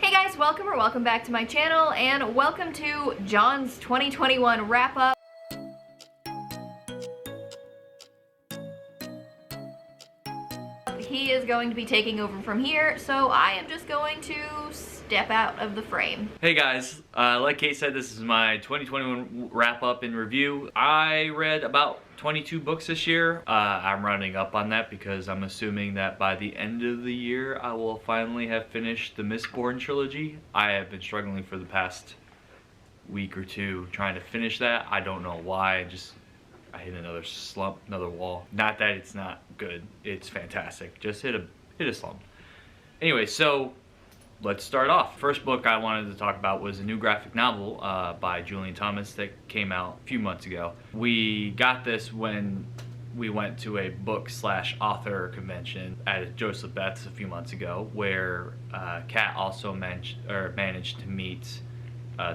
Hey guys, welcome back to my channel, and welcome to John's 2021 wrap-up. He is going to be taking over from here, so I am just going to step out of the frame. Hey guys, like Kate said, this is my 2021 wrap-up and review. I read about 22 books this year. I'm rounding up on that because I'm assuming that by the end of the year I will finally have finished the Mistborn trilogy. I have been struggling for the past week or two trying to finish that. I don't know why, I hit another slump, another wall. Not that it's not good, it's fantastic. Just hit a slump. Anyway, so let's start off. First book I wanted to talk about was a new graphic novel by Julian Thomas that came out a few months ago. We got this when we went to a book/author convention at Joseph Beth's a few months ago, where Kat also managed to meet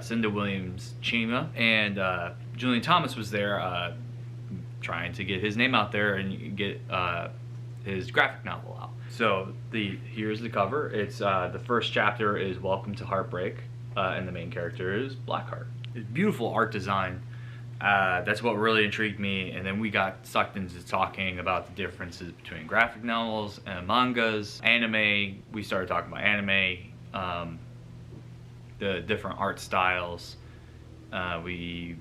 Cinda Williams Chima, and Julian Thomas was there trying to get his name out there and get his graphic novel out. So here's the cover. It's the first chapter is Welcome to Heartbreak, and the main character is Blackheart. It's beautiful art design. That's what really intrigued me, and then we got sucked into talking about the differences between graphic novels and mangas, anime. We started talking about anime, the different art styles. We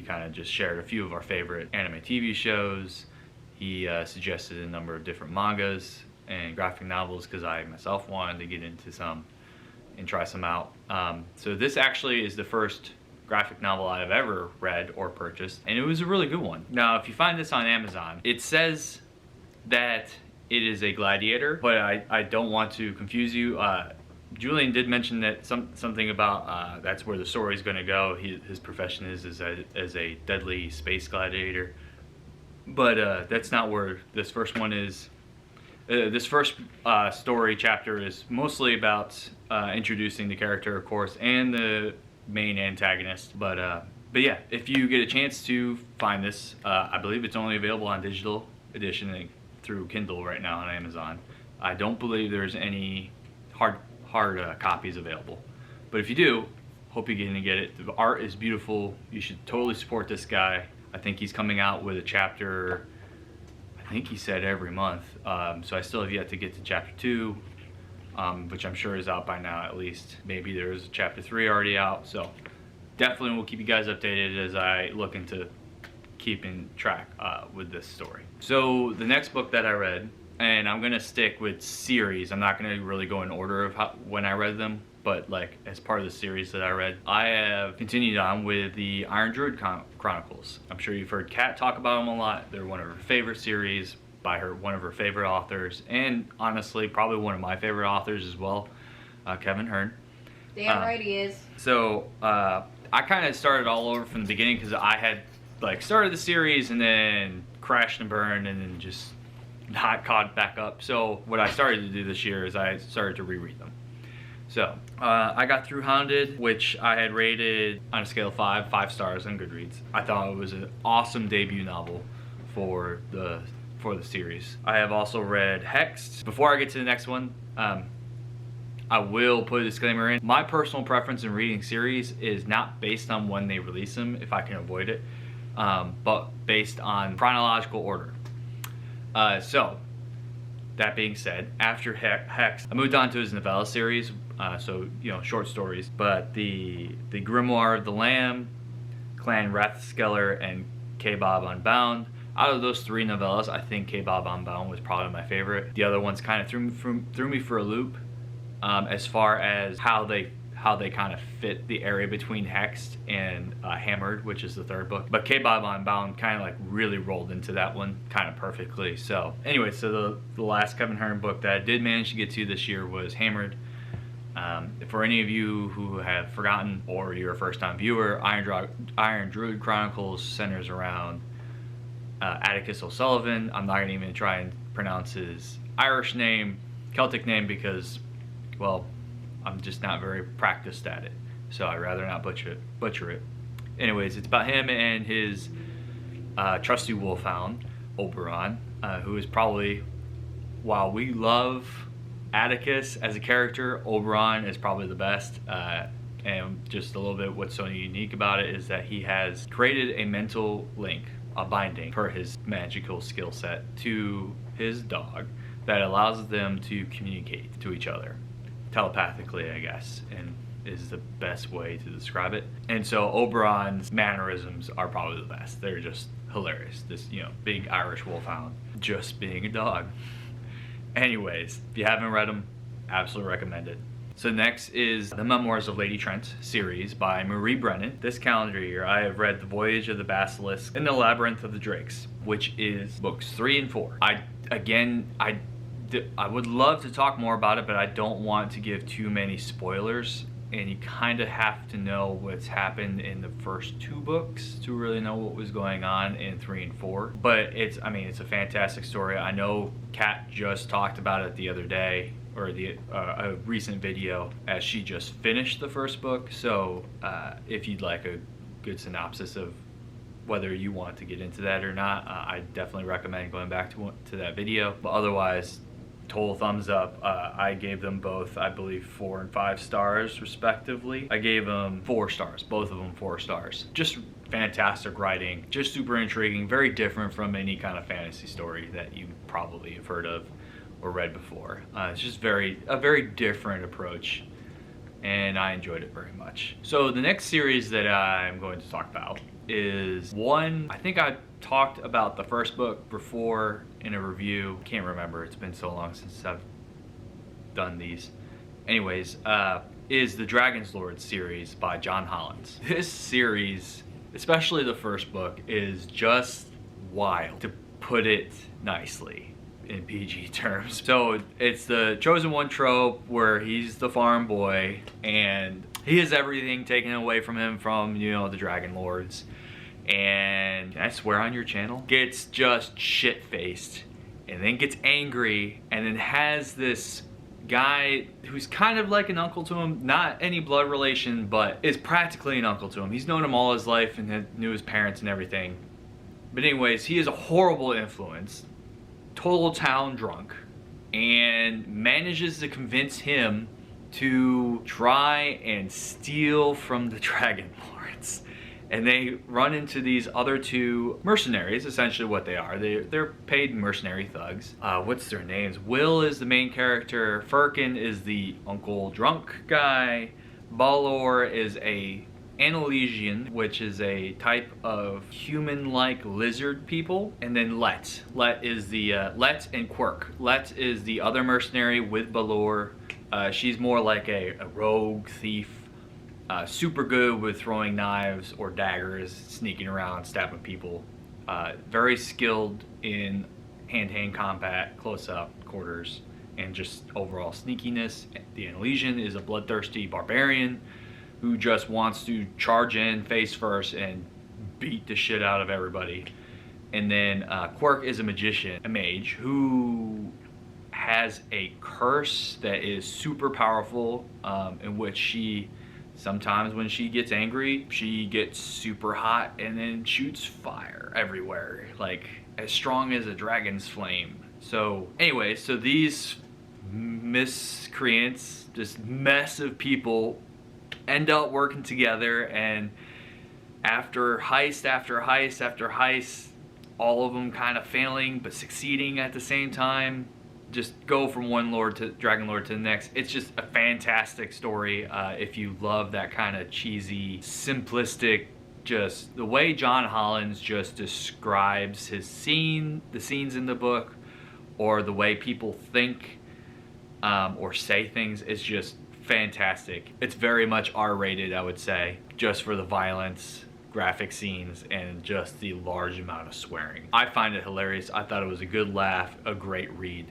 kind of just shared a few of our favorite anime TV shows. He suggested a number of different mangas and graphic novels because I myself wanted to get into some and try some out. So this actually is the first graphic novel I've ever read or purchased, and it was a really good one. Now, if you find this on Amazon, it says that it is a gladiator, but I don't want to confuse you. Julian did mention that something about that's where the story is going to go. His profession is as a deadly space gladiator, but that's not where this first one is. This first story chapter is mostly about introducing the character, of course, and the main antagonist. But yeah, if you get a chance to find this, I believe it's only available on digital edition through Kindle right now on Amazon. I don't believe there's any hard copies available, but if you do, hope you're gonna get it. The art is beautiful. You should totally support this guy. I think he's coming out with a chapter, I think he said every month, so I still have yet to get to chapter 2, which I'm sure is out by now at least. Maybe there's chapter 3 already out, so definitely will keep you guys updated as I look into keeping track with this story. So the next book that I read, and I'm gonna stick with series. I'm not gonna really go in order of when I read them, but like as part of the series that I read, I have continued on with the Iron Druid Chronicles. I'm sure you've heard Kat talk about them a lot. They're one of her favorite series by one of her favorite authors, and honestly, probably one of my favorite authors as well, Kevin Hearn. Damn right he is. So I kind of started all over from the beginning because I had started the series and then crashed and burned and then just not caught back up. So what I started to do this year is I started to reread them. So I got through Hounded, which I had rated on a scale of 5 stars on Goodreads. I thought it was an awesome debut novel for the series. I have also read Hexed. Before I get to the next one, I will put a disclaimer in. My personal preference in reading series is not based on when they release them, if I can avoid it, but based on chronological order. So, that being said, after Hex, I moved on to his novella series, so, short stories. But the Grimoire of the Lamb, Clan Rathskeller, and K-Bob Unbound, out of those 3 novellas, I think K-Bob Unbound was probably my favorite. The other ones kind of threw me for a loop as far as how they kind of fit the area between Hexed and Hammered, which is the 3rd book. But K-Bob Unbound kind of really rolled into that one kind of perfectly. So anyway, so the last Kevin Hearn book that I did manage to get to this year was Hammered. For any of you who have forgotten or you're a first-time viewer, Iron Druid Chronicles centers around Atticus O'Sullivan. I'm not going to even try and pronounce his Irish name, Celtic name, because, well, I'm just not very practiced at it, so I'd rather not butcher it. Anyways, it's about him and his trusty wolfhound, Oberon, who is probably, while we love Atticus as a character, Oberon is probably the best. And just a little bit what's so unique about it is that he has created a mental link, a binding for his magical skill set to his dog that allows them to communicate to each other telepathically, I guess, and is the best way to describe it. And so Oberon's mannerisms are probably the best. They're just hilarious. This, you know, big Irish wolfhound just being a dog. Anyways, if you haven't read them, absolutely recommend it. So next is the Memoirs of Lady Trent series by Marie Brennan. This calendar year, I have read The Voyage of the Basilisk and The Labyrinth of the Drakes, which is books 3 and 4. I would love to talk more about it, but I don't want to give too many spoilers. And you kind of have to know what's happened in the first 2 books to really know what was going on in 3 and 4. But it's a fantastic story. I know Kat just talked about it the other day, or a recent video, as she just finished the first book. So if you'd like a good synopsis of whether you want to get into that or not, I definitely recommend going back to that video. But otherwise, total thumbs up. I gave them both, I believe, 4 and 5 stars respectively. I gave them 4 stars, both of them 4 stars. Just fantastic writing, just super intriguing, very different from any kind of fantasy story that you probably have heard of or read before. It's just a very different approach, and I enjoyed it very much. So the next series that I'm going to talk about is one, I think I talked about the first book before in a review. Can't remember, it's been so long since I've done these. Anyways, is the Dragon's Lord series by John Hollins. This series, especially the first book, is just wild, to put it nicely in PG terms. So it's the chosen one trope where he's the farm boy and he has everything taken away from him from, you know, the Dragon Lords. And can I swear on your channel? Gets just shit-faced and then gets angry and then has this guy who's kind of like an uncle to him, not any blood relation, but is practically an uncle to him. He's known him all his life and knew his parents and everything. But anyways, he is a horrible influence, total town drunk, and manages to convince him to try and steal from the Dragon Lords. And they run into these other 2 mercenaries, essentially what they are. They're paid mercenary thugs. What's their names? Will is the main character. Firkin is the uncle drunk guy. Balor is a Analesian, which is a type of human-like lizard people. And then Let is the Let and Quirk. Let is the other mercenary with Balor. She's more like a rogue thief, super good with throwing knives or daggers, sneaking around, stabbing people. Very skilled in hand-to-hand combat, close-up, quarters, and just overall sneakiness. The Analesian is a bloodthirsty barbarian who just wants to charge in face first and beat the shit out of everybody. And then Quirk is a magician, a mage, who has a curse that is super powerful, in which she, sometimes when she gets angry, she gets super hot and then shoots fire everywhere, like as strong as a dragon's flame. So anyway, so these miscreants, this mess of people, end up working together, and after heist after heist after heist, all of them kind of failing but succeeding at the same time, just go from one Dragon Lord to the next. It's just a fantastic story. If you love that kind of cheesy, simplistic, just the way John Hollins just describes the scenes in the book, or the way people think or say things, is just fantastic. It's very much R-rated, I would say, just for the violence, graphic scenes, and just the large amount of swearing. I find it hilarious. I thought it was a good laugh, a great read.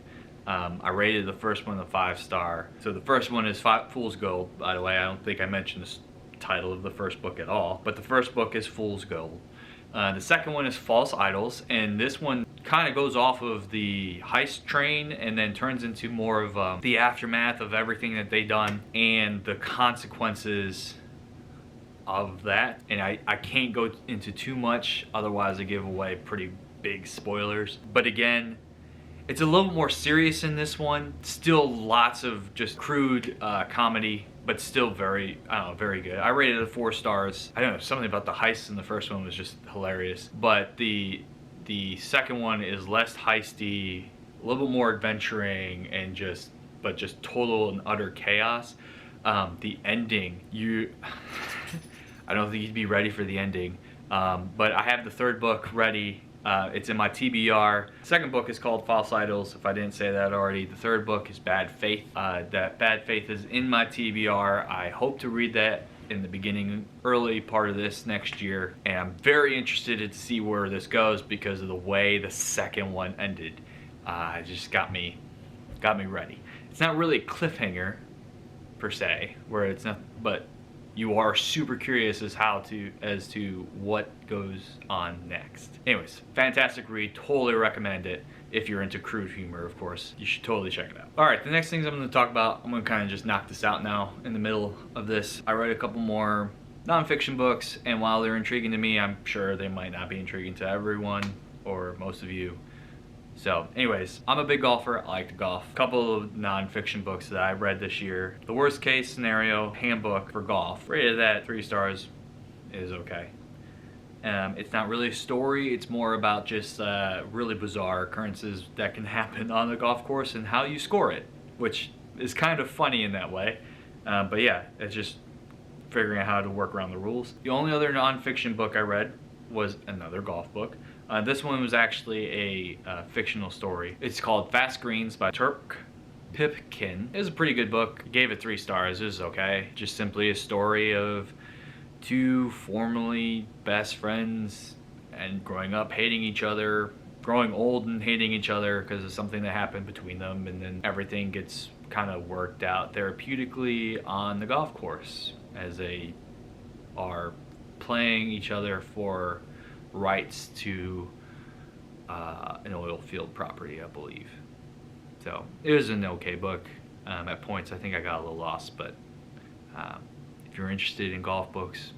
I rated the first one a 5-star. So the first one is Fool's Gold. By the way, I don't think I mentioned the title of the first book at all, but the first book is Fool's Gold. The second one is False Idols, and this one kind of goes off of the heist train and then turns into more of the aftermath of everything that they've done and the consequences of that. And I can't go into too much, otherwise I give away pretty big spoilers. But again, It's a little more serious in this one. Still lots of just crude comedy, but still very, I don't know, very good. I rated it 4 stars. I don't know, something about the heists in the first one was just hilarious. But the second one is less heisty, a little bit more adventuring, and just total and utter chaos. The ending, I don't think you'd be ready for the ending. But I have the 3rd book ready. It's in my TBR. The 2nd book is called False Idols, if I didn't say that already. The 3rd book is Bad Faith. That Bad Faith is in my TBR. I hope to read that in the early part of this next year. And I'm very interested to see where this goes because of the way the 2nd one ended. It just got me ready. It's not really a cliffhanger, per se, where it's not, but you are super curious as to what goes on next. Anyways, fantastic read, totally recommend it. If you're into crude humor, of course, you should totally check it out. All right, the next things I'm gonna talk about, I'm gonna kind of just knock this out now in the middle of this. I read a couple more nonfiction books, and while they're intriguing to me, I'm sure they might not be intriguing to everyone or most of you. So anyways, I'm a big golfer, I like to golf. A couple of nonfiction books that I read this year. The Worst Case Scenario Handbook for Golf, rated at 3 stars, is okay. It's not really a story, it's more about just really bizarre occurrences that can happen on the golf course and how you score it, which is kind of funny in that way. But yeah, it's just figuring out how to work around the rules. The only other nonfiction book I read was another golf book. This one was actually a fictional story. It's called Fast Greens by Turk Pipkin. It was a pretty good book. I gave it 3 stars. It was okay. Just simply a story of 2 formerly best friends and growing up hating each other, growing old and hating each other because of something that happened between them, and then everything gets kind of worked out therapeutically on the golf course as they are playing each other for rights to an oil field property, I believe. So it was an okay book. At points I think I got a little lost, but if you're interested in golf books,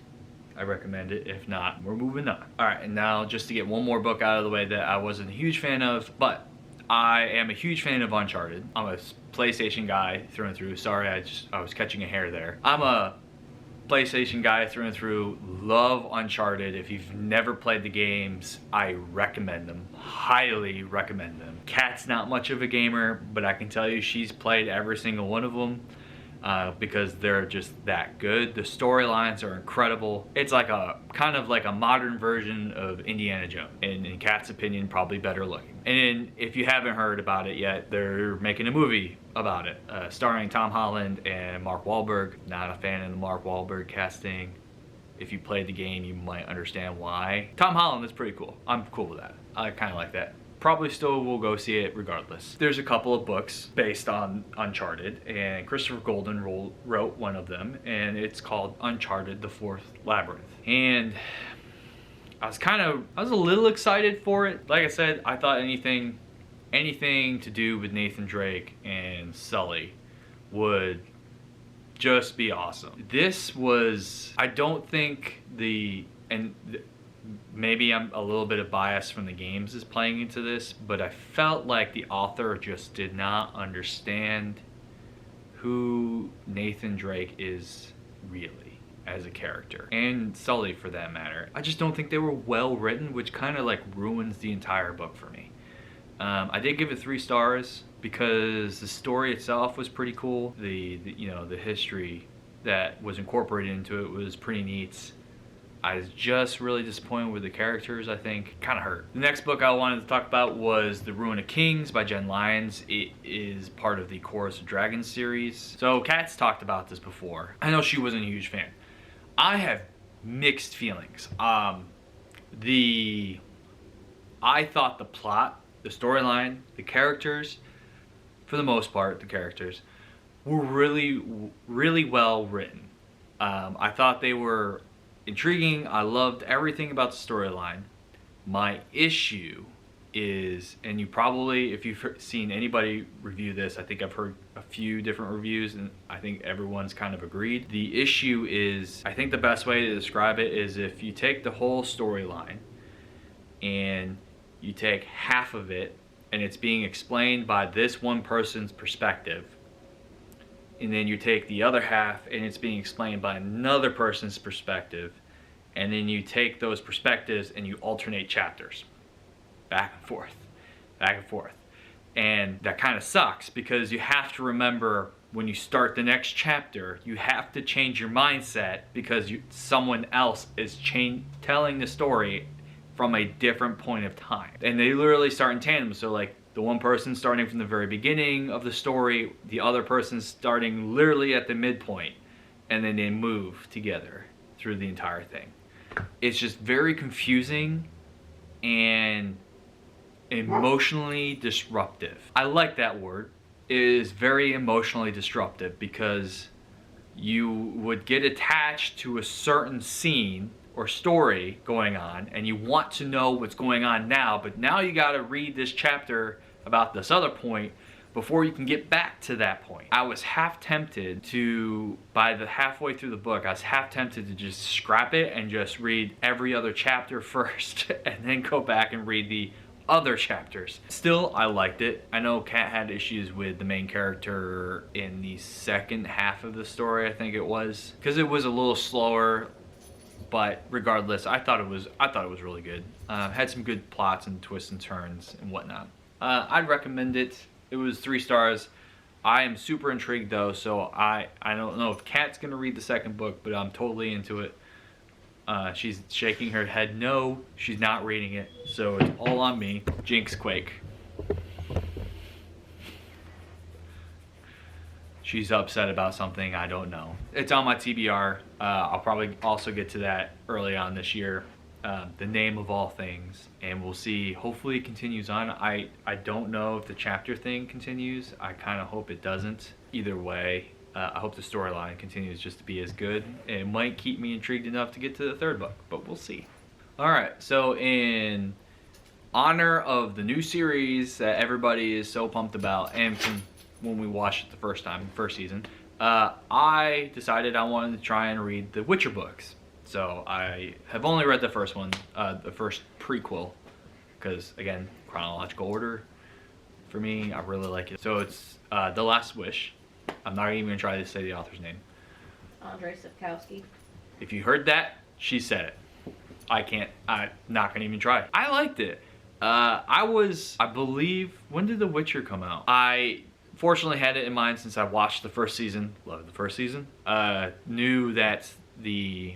I recommend it. If not, we're moving on. All right, and now just to get one more book out of the way that I wasn't a huge fan of, but I am a huge fan of Uncharted. I'm a PlayStation guy through and through. Sorry, I was catching a hair there. I'm a PlayStation guy through and through. Love Uncharted. If you've never played the games, I recommend them. Highly recommend them. Kat's not much of a gamer, but I can tell you she's played every single one of them because they're just that good. The storylines are incredible. It's like a kind of like a modern version of Indiana Jones, and in Kat's opinion, probably better looking. And if you haven't heard about it yet, they're making a movie about it, starring Tom Holland and Mark Wahlberg. Not a fan of the Mark Wahlberg casting. If you played the game, you might understand why. Tom Holland is pretty cool. I'm cool with that. I kind of like that. Probably still will go see it regardless. There's a couple of books based on Uncharted, and Christopher Golden wrote one of them, and it's called Uncharted: The Fourth Labyrinth. And I was a little excited for it. Like I said, I thought anything to do with Nathan Drake and Sully would just be awesome. This was, I don't think maybe I'm a little bit of bias from the games is playing into this, but I felt like the author just did not understand who Nathan Drake is really as a character, and Sully for that matter. I just don't think they were well written, which kind of like ruins the entire book for me. I did give it 3 stars because the story itself was pretty cool. The history that was incorporated into it was pretty neat. I was just really disappointed with the characters, I think. Kind of hurt. The next book I wanted to talk about was The Ruin of Kings by Jen Lyons. It is part of the Chorus of Dragons series. So Kat's talked about this before. I know she wasn't a huge fan. I have mixed feelings. I thought the plot, the storyline, the characters, for the most part, the characters, were really, really well written. I thought they were intriguing. I loved everything about the storyline. My issue is, and you probably, if you've seen anybody review this, I think I've heard a few different reviews and I think everyone's kind of agreed. The issue is, I think the best way to describe it is if you take the whole storyline and you take half of it and it's being explained by this one person's perspective, and then you take the other half and it's being explained by another person's perspective, and then you take those perspectives and you alternate chapters back and forth, back and forth. And that kind of sucks because you have to remember when you start the next chapter, you have to change your mindset because someone else is telling the story from a different point of time. And they literally start in tandem. So like the one person starting from the very beginning of the story, the other person starting literally at the midpoint, and then they move together through the entire thing. It's just very confusing and emotionally disruptive. I like that word. It is very emotionally disruptive because you would get attached to a certain scene or story going on and you want to know what's going on now, but now you got to read this chapter about this other point before you can get back to that point. I was half tempted to, by the halfway through the book, I was half tempted to just scrap it and just read every other chapter first and then go back and read the other chapters. Still, I liked it. I know Kat had issues with the main character in the second half of the story, I think it was, because it was a little slower, but regardless, I thought it was really good. Had some good plots and twists and turns and whatnot. I'd recommend it. It was 3 stars. I am super intrigued though, so I don't know if Kat's gonna read the second book, but I'm totally into it. She's shaking her head no, she's not reading it, so it's all on me. Jinx Quake. She's upset about something, I don't know. It's on my TBR. I'll probably also get to that early on this year. The Name of All Things, and we'll see. Hopefully it continues on. I don't know if the chapter thing continues. I kind of hope it doesn't. Either way, I hope the storyline continues just to be as good. It might keep me intrigued enough to get to the 3rd book, but we'll see. Alright, so in honor of the new series that everybody is so pumped about, and from when we watched it the first season, I decided I wanted to try and read the Witcher books. So I have only read the first one, the first prequel, because again, chronological order for me, I really like it. So it's The Last Wish. I'm not even gonna try to say the author's name. Andrzej Sapkowski. If you heard that, she said it. I'm not gonna even try. I liked it. I believe, when did The Witcher come out? I fortunately had it in mind since I watched the first season, loved the first season. Knew that the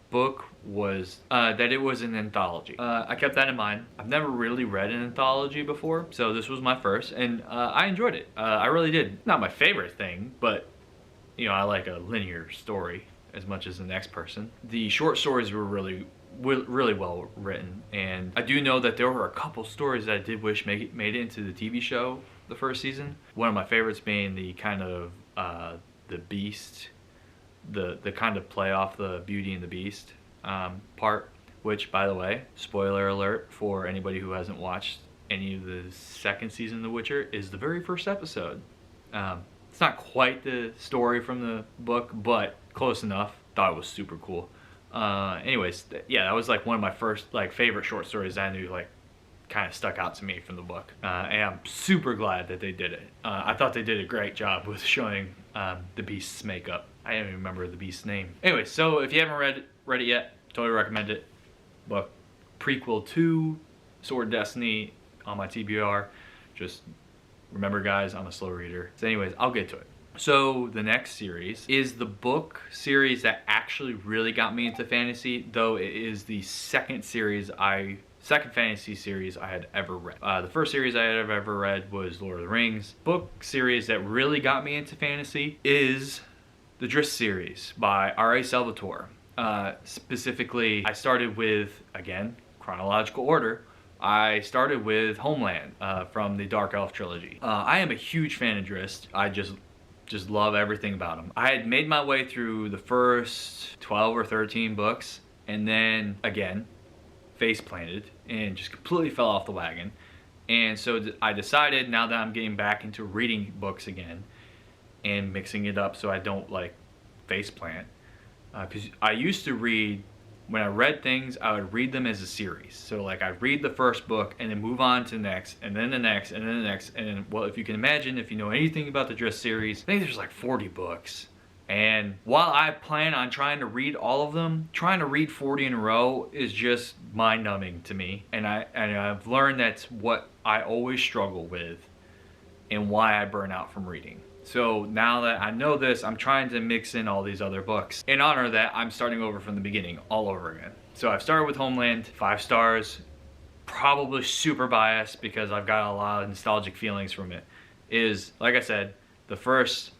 book was, that it was an anthology. I kept that in mind. I've never really read an anthology before, so this was my first, and I enjoyed it. I really did. Not my favorite thing, but you know, I like a linear story as much as the next person. The short stories were really well written, and I do know that there were a couple stories that I did wish made it into the TV show the first season. One of my favorites being the kind of the Beast, the kind of play off the Beauty and the Beast part, which, by the way, spoiler alert for anybody who hasn't watched any of the second season of The Witcher, is the very first episode. It's not quite the story from the book, but close enough. Thought it was super cool. Anyways, yeah, that was like one of my first favorite short stories I knew kind of stuck out to me from the book. And I'm super glad that they did it. I thought they did a great job with showing the Beast's makeup. I don't even remember the Beast's name. Anyway, so if you haven't read it yet, totally recommend it. Book prequel to Sword of Destiny on my TBR. Just remember, guys, I'm a slow reader. So anyways, I'll get to it. So the next series is the book series that actually really got me into fantasy, though it is the second fantasy series I had ever read. The first series I had ever read was Lord of the Rings. Book series that really got me into fantasy is the Driss series by R.A. Salvatore. Specifically, I started with, again, chronological order, I started with Homeland from the Dark Elf trilogy. I am a huge fan of Driss. I just love everything about him. I had made my way through the first 12 or 13 books, and then, again, face planted and just completely fell off the wagon. And so I decided, now that I'm getting back into reading books again and mixing it up so I don't face plant, because I used to read when I read things, I would read them as a series. So like I'd read the first book and then move on to the next, and then the next, and then the next. And then, well, if you can imagine, if you know anything about the Drizzt series, I think there's like 40 books. And while I plan on trying to read all of them, trying to read 40 in a row is just mind-numbing to me. And I've learned that's what I always struggle with and why I burn out from reading. So now that I know this, I'm trying to mix in all these other books. In honor of that, I'm starting over from the beginning, all over again. So I've started with Homeland, 5 stars, probably super biased because I've got a lot of nostalgic feelings from it. Is, like I said, the first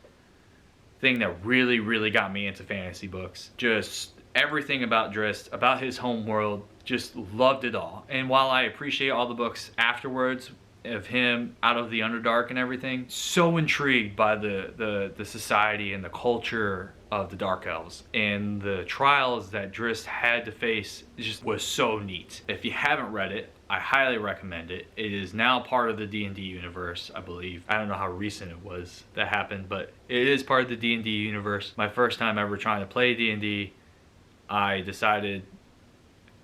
thing that really got me into fantasy books. Just everything about Drizzt, about his home world, just loved it all. And while I appreciate all the books afterwards of him out of the Underdark and everything, so intrigued by the society and the culture of the Dark Elves, and the trials that Drizzt had to face just was so neat. If you haven't read it, I highly recommend it. It is now part of the D&D universe, I believe. I don't know how recent it was that happened, but it is part of the D&D universe. My first time ever trying to play D&D, I decided,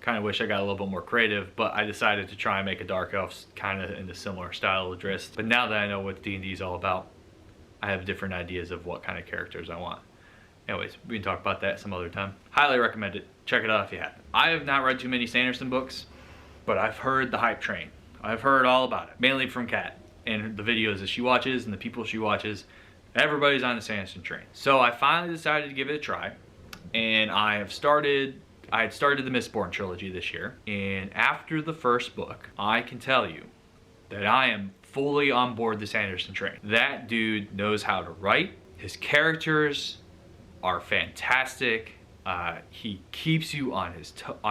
kind of wish I got a little bit more creative, but I decided to try and make a Dark Elf kind of in the similar style of Drizzt. But now that I know what D&D is all about, I have different ideas of what kind of characters I want. Anyways, we can talk about that some other time. Highly recommend it. Check it out if you haven't. I have not read too many Sanderson books, but I've heard the hype train. I've heard all about it, mainly from Kat and the videos that she watches and the people she watches. Everybody's on the Sanderson train. So I finally decided to give it a try, and I had started the Mistborn trilogy this year, and after the first book, I can tell you that I am fully on board the Sanderson train. That dude knows how to write. His characters are fantastic. He keeps you on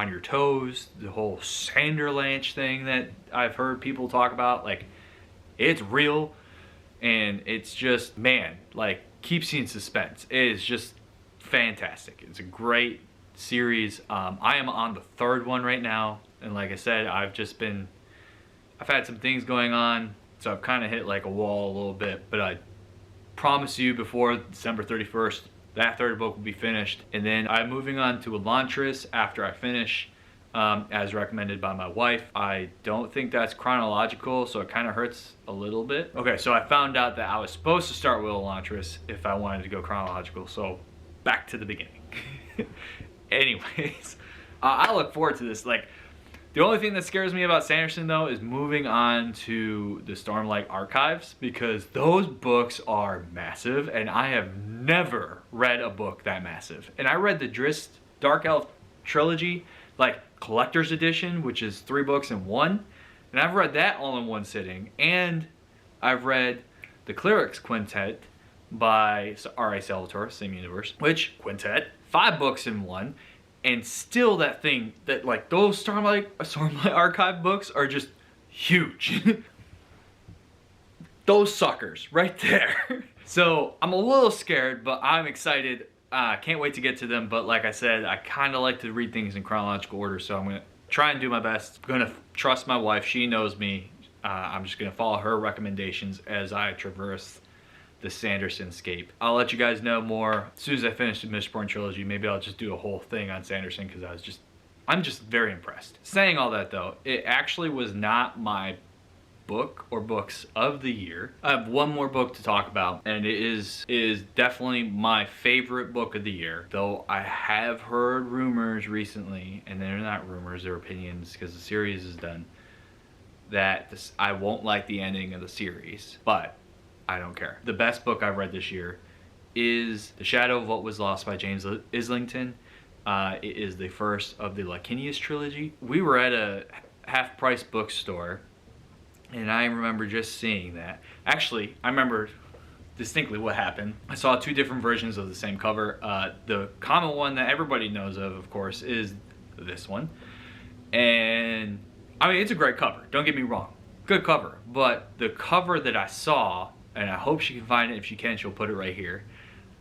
your toes. The whole Sanderlanche thing that I've heard people talk about, like, it's real, and it's just, man, like, keeps you in suspense. It is just fantastic. It's a great series. I am on the 3rd one right now, and like I said, I've had some things going on, so I've kind of hit like a wall a little bit, but I promise you before December 31st, that 3rd book will be finished, and then I'm moving on to Elantris after I finish, as recommended by my wife. I don't think that's chronological, so it kind of hurts a little bit. Okay, so I found out that I was supposed to start with Elantris if I wanted to go chronological, so back to the beginning. Anyways, I look forward to this. Like, the only thing that scares me about Sanderson, though, is moving on to the Stormlight Archives, because those books are massive, and I have never read a book that massive. And I read the Drizzt Dark Elf trilogy, like collector's edition, which is 3 books in 1, and I've read that all in one sitting. And I've read the Clerics Quintet by R.A. Salvatore, same universe, which quintet, 5 books in 1. And still that thing, that like those Stormlight Archive books are just huge. Those suckers right there. So I'm a little scared, but I'm excited. Can't wait to get to them. But like I said, I kind of like to read things in chronological order, so I'm going to try and do my best. I'm going to trust my wife. She knows me. I'm just going to follow her recommendations as I traverse the Sanderson scape. I'll let you guys know more as soon as I finish the Mistborn trilogy. Maybe I'll just do a whole thing on Sanderson, because I'm just very impressed. Saying all that though, it actually was not my book or books of the year. I have one more book to talk about, and it is definitely my favorite book of the year, though I have heard rumors recently, and they're not rumors, they're opinions because the series is done, that I won't like the ending of the series, but I don't care. The best book I've read this year is The Shadow of What Was Lost by James Islington. It is the first of the Licinius trilogy. We were at a half-price bookstore, and I remember just seeing that. Actually, I remember distinctly what happened. I saw 2 different versions of the same cover. The common one that everybody knows of course, is this one. And, I mean, it's a great cover. Don't get me wrong. Good cover. But the cover that I saw, and I hope she can find it. If she can, she'll put it right here.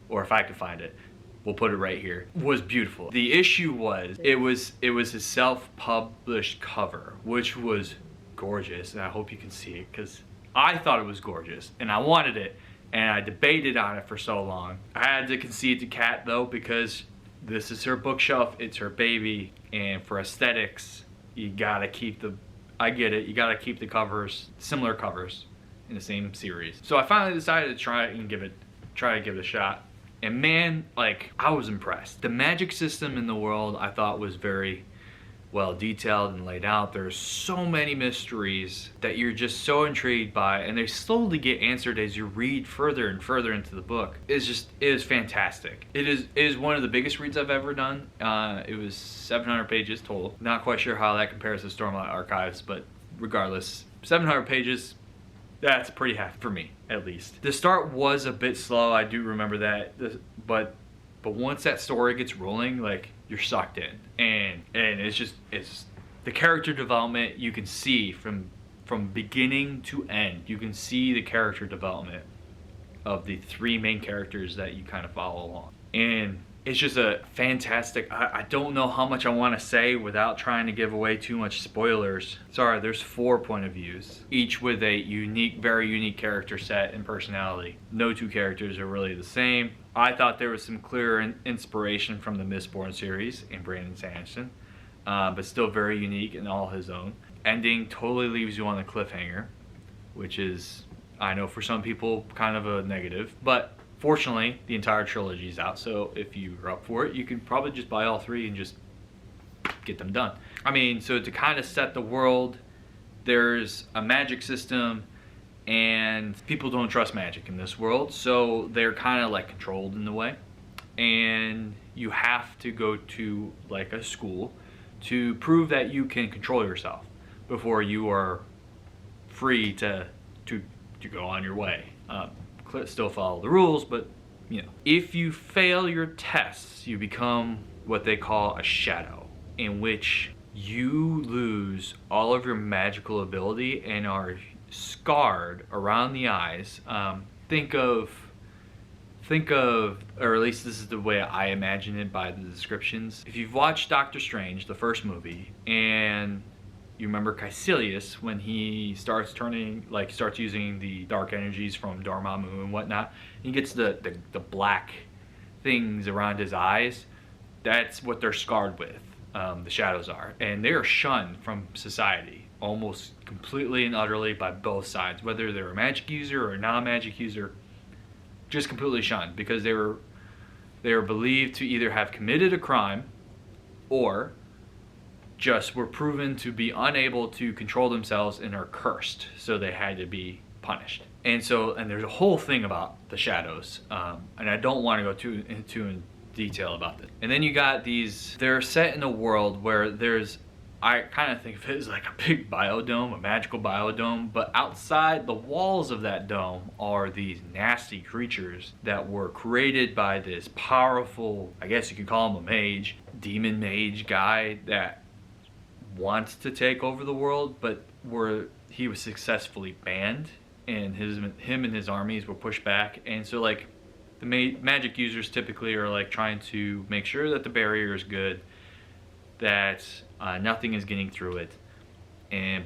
Or if I can find it, we'll put it right here. Was beautiful. The issue was, it was a self-published cover, which was gorgeous. And I hope you can see it, because I thought it was gorgeous. And I wanted it. And I debated on it for so long. I had to concede to Kat, though, because this is her bookshelf, it's her baby, and for aesthetics, you gotta keep the, I get it, you gotta keep the covers, similar covers in the same series. So I finally decided to try to give it a shot. And man, like, I was impressed. The magic system in the world I thought was very well detailed and laid out. There's so many mysteries that you're just so intrigued by, and they slowly get answered as you read further and further into the book. It is fantastic. It is one of the biggest reads I've ever done. It was 700 pages total. Not quite sure how that compares to Stormlight Archives, but regardless, 700 pages, that's pretty hefty for me, at least. The start was a bit slow, I do remember that, but once that story gets rolling, like, you're sucked in, and it's the character development. You can see from beginning to end, you can see the character development of the three main characters that you kind of follow along, and it's just a fantastic, I don't know how much I want to say without trying to give away too much spoilers. Sorry, there's 4 point of views, each with a unique, very unique character set and personality. No two characters are really the same. I thought there was some clear inspiration from the Mistborn series in Brandon Sanderson, but still very unique and all his own. Ending totally leaves you on the cliffhanger, which is, I know for some people, kind of a negative, but fortunately, the entire trilogy is out, so if you are up for it, you can probably just buy all 3 and just get them done. I mean, so to kind of set the world, there's a magic system, and people don't trust magic in this world, so they're kind of like controlled in a way, and you have to go to like a school to prove that you can control yourself before you are free to go on your way. Still follow the rules, but you know, if you fail your tests, you become what they call a shadow, in which you lose all of your magical ability and are scarred around the eyes. Think of, or at least this is the way I imagine it by the descriptions. If you've watched Doctor Strange, the first movie, and you remember Caecilius, when he starts turning, like, starts using the dark energies from Dormammu and whatnot, he gets the black things around his eyes. That's what they're scarred with, the shadows are. And they are shunned from society almost completely and utterly by both sides, whether they're a magic user or a non-magic user, just completely shunned, because they were believed to either have committed a crime or just were proven to be unable to control themselves and are cursed, so they had to be punished. And there's a whole thing about the shadows, and I don't want to go too in detail about this. And then you got these, they're set in a world where there's, I kind of think of it as like a big biodome, a magical biodome, but outside the walls of that dome are these nasty creatures that were created by this powerful, I guess you could call him a mage, demon mage guy that wants to take over the world, but he was successfully banned, and him and his armies were pushed back. And so, like, the magic users typically are like trying to make sure that the barrier is good, that nothing is getting through it,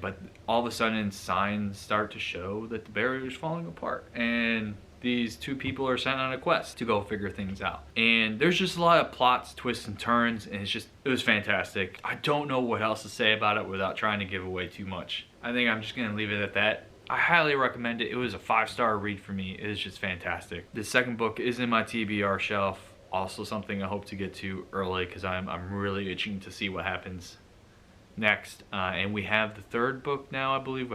but all of a sudden signs start to show that the barrier is falling apart, and these 2 people are sent on a quest to go figure things out. And there's just a lot of plots, twists, and turns, and it was fantastic. I don't know what else to say about it without trying to give away too much. I think I'm just gonna leave it at that. I highly recommend it. It was a 5-star read for me. It is just fantastic. The second book is in my TBR shelf. Also something I hope to get to early, because I'm really itching to see what happens next. And we have the 3rd book now, I believe.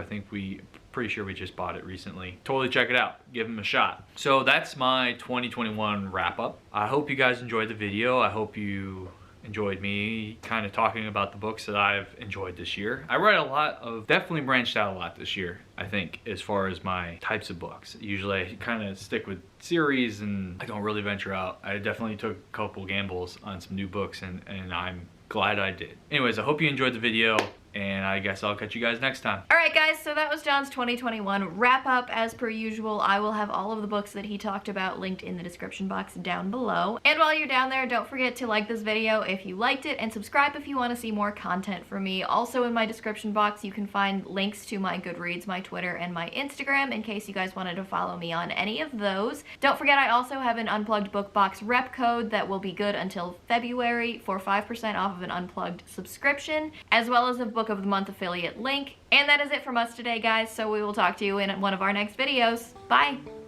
Pretty sure we just bought it recently. Totally check it out. Give them a shot. So that's my 2021 wrap up. I hope you guys enjoyed the video. I hope you enjoyed me kind of talking about the books that I've enjoyed this year. I read definitely branched out a lot this year, I think, as far as my types of books. Usually I kind of stick with series and I don't really venture out. I definitely took a couple gambles on some new books, and I'm glad I did. Anyways, I hope you enjoyed the video. And I guess I'll catch you guys next time. Alright guys, so that was John's 2021 wrap up. As per usual, I will have all of the books that he talked about linked in the description box down below. And while you're down there, don't forget to like this video if you liked it, and subscribe if you want to see more content from me. Also in my description box you can find links to my Goodreads, my Twitter, and my Instagram in case you guys wanted to follow me on any of those. Don't forget I also have an Unplugged Book Box rep code that will be good until February for 5% off of an Unplugged subscription, as well as a Book of the Month affiliate link. And that is it from us today, guys, so we will talk to you in one of our next videos. Bye!